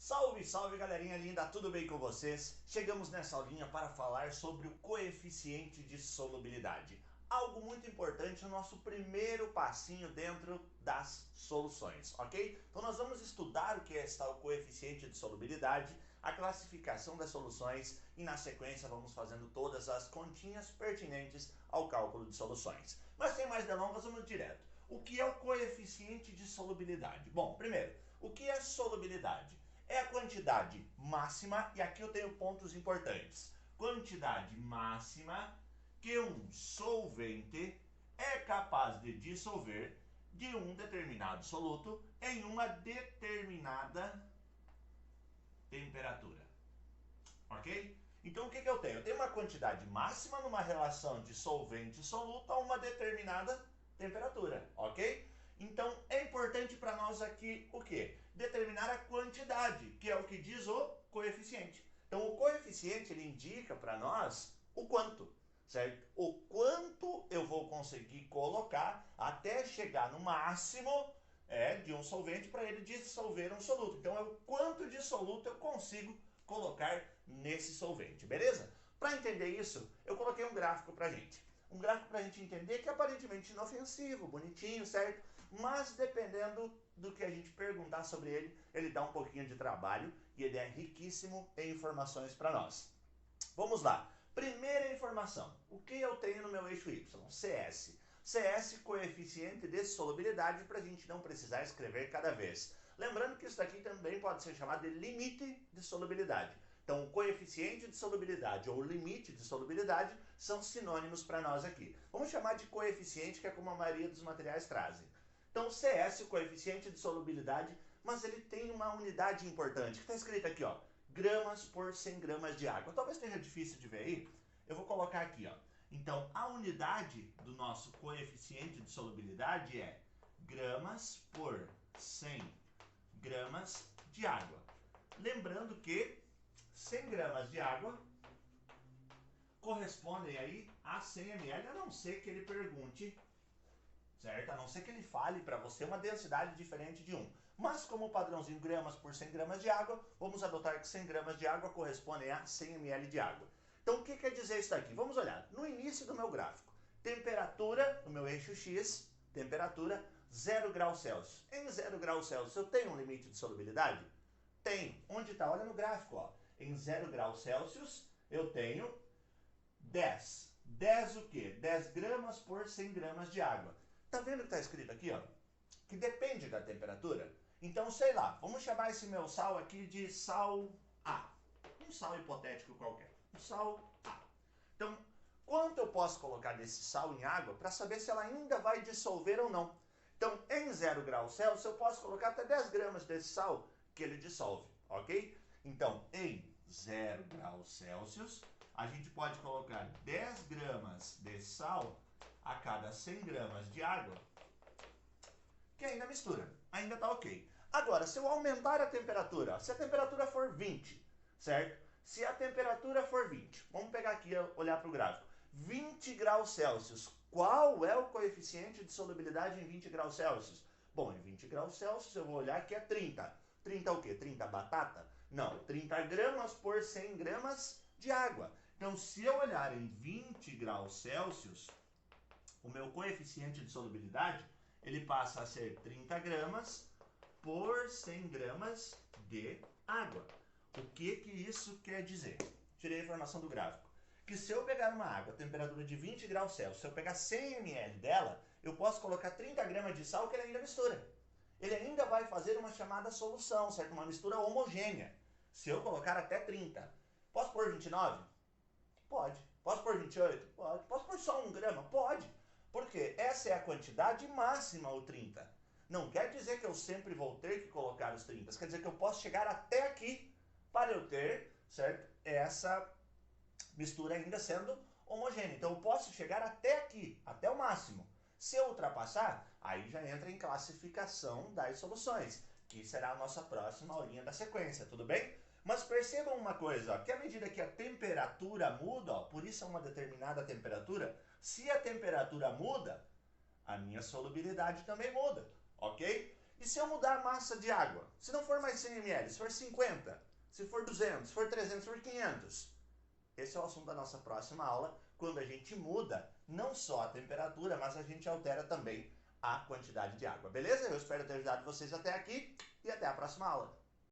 Salve, salve galerinha linda, tudo bem com vocês? Chegamos nessa aulinha para falar sobre o coeficiente de solubilidade. Algo muito importante no nosso primeiro passinho dentro das soluções, ok? Então nós vamos estudar o que é o coeficiente de solubilidade, a classificação das soluções e na sequência vamos fazendo todas as continhas pertinentes ao cálculo de soluções. Mas sem mais delongas, vamos direto. O que é o coeficiente de solubilidade? Bom, primeiro, o que é solubilidade? É a quantidade máxima, e aqui eu tenho pontos importantes. Quantidade máxima que um solvente é capaz de dissolver de um determinado soluto em uma determinada temperatura. Ok? Então o que eu tenho? Eu tenho uma quantidade máxima numa relação de solvente e soluto a uma determinada temperatura. Ok? Então é importante para nós aqui o quê? Determinar a quantidade, que é o que diz o coeficiente. Então o coeficiente ele indica para nós o quanto, certo? O quanto eu vou conseguir colocar até chegar no máximo de um solvente para ele dissolver um soluto. Então é o quanto de soluto eu consigo colocar nesse solvente, beleza? Para entender isso, eu coloquei um gráfico para gente. Um gráfico para a gente entender que é aparentemente inofensivo, bonitinho, certo? Mas dependendo do que a gente perguntar sobre ele, ele dá um pouquinho de trabalho e ele é riquíssimo em informações para nós. Vamos lá. Primeira informação. O que eu tenho no meu eixo Y? CS. CS, coeficiente de solubilidade, para a gente não precisar escrever cada vez. Lembrando que isso daqui também pode ser chamado de limite de solubilidade. Então, o coeficiente de solubilidade ou limite de solubilidade são sinônimos para nós aqui. Vamos chamar de coeficiente, que é como a maioria dos materiais trazem. Então, CS, o coeficiente de solubilidade, mas ele tem uma unidade importante, que está escrito aqui, ó, gramas por 100 gramas de água. Talvez esteja difícil de ver aí, eu vou colocar aqui, ó. Então, a unidade do nosso coeficiente de solubilidade é gramas por 100 gramas de água. Lembrando que 100 gramas de água correspondem aí a 100 ml, a não ser que ele pergunte, certo? A não ser que ele fale para você uma densidade diferente de 1. Mas como padrãozinho gramas por 100 gramas de água, vamos adotar que 100 gramas de água correspondem a 100 ml de água. Então o que quer dizer isso daqui? Vamos olhar. No início do meu gráfico, temperatura no meu eixo X, temperatura 0 graus Celsius. Em 0 graus Celsius eu tenho um limite de solubilidade? Tem. Onde está? Olha no gráfico, ó. Em 0 graus Celsius eu tenho 10. 10 o quê? 10 gramas por 100 gramas de água. Tá vendo que está escrito aqui, ó? Que depende da temperatura? Então, sei lá, vamos chamar esse meu sal aqui de sal A. Um sal hipotético qualquer. Um sal A. Então, quanto eu posso colocar desse sal em água para saber se ela ainda vai dissolver ou não? Então, em 0 graus Celsius, eu posso colocar até 10 gramas desse sal que ele dissolve, ok? Então, em 0 graus Celsius, a gente pode colocar 10 gramas de sal a cada 100 gramas de água, que ainda mistura, ainda tá ok. Agora, se eu aumentar a temperatura, se a temperatura for 20, certo? Se a temperatura for 20, vamos pegar aqui e olhar para o gráfico, 20 graus Celsius, qual é o coeficiente de solubilidade em 20 graus Celsius? Bom, em 20 graus Celsius eu vou olhar que é 30. 30 o quê? 30 batata? Não, 30 gramas por 100 gramas de água. Então, se eu olhar em 20 graus Celsius, o meu coeficiente de solubilidade, ele passa a ser 30 gramas por 100 gramas de água. O que isso quer dizer? Tirei a informação do gráfico. Que se eu pegar uma água a temperatura de 20 graus Celsius, se eu pegar 100 ml dela, eu posso colocar 30 gramas de sal que ele ainda mistura. Ele ainda vai fazer uma chamada solução, certo? Uma mistura homogênea. Se eu colocar até 30. Posso pôr 29? Pode. Posso pôr 28? Pode. Posso pôr só 1 grama? Pode. Porque essa é a quantidade máxima, o 30. Não quer dizer que eu sempre vou ter que colocar os 30. Quer dizer que eu posso chegar até aqui para eu ter, certo? Essa mistura ainda sendo homogênea. Então eu posso chegar até aqui, até o máximo. Se eu ultrapassar, aí já entra em classificação das soluções, que será a nossa próxima aulinha da sequência, tudo bem? Mas percebam uma coisa, ó, que à medida que a temperatura muda, ó, por isso é uma determinada temperatura, se a temperatura muda, a minha solubilidade também muda, ok? E se eu mudar a massa de água? Se não for mais 100 ml, se for 50, se for 200, se for 300, se for 500? Esse é o assunto da nossa próxima aula, quando a gente muda não só a temperatura, mas a gente altera também a quantidade de água. Beleza? Eu espero ter ajudado vocês até aqui e até a próxima aula.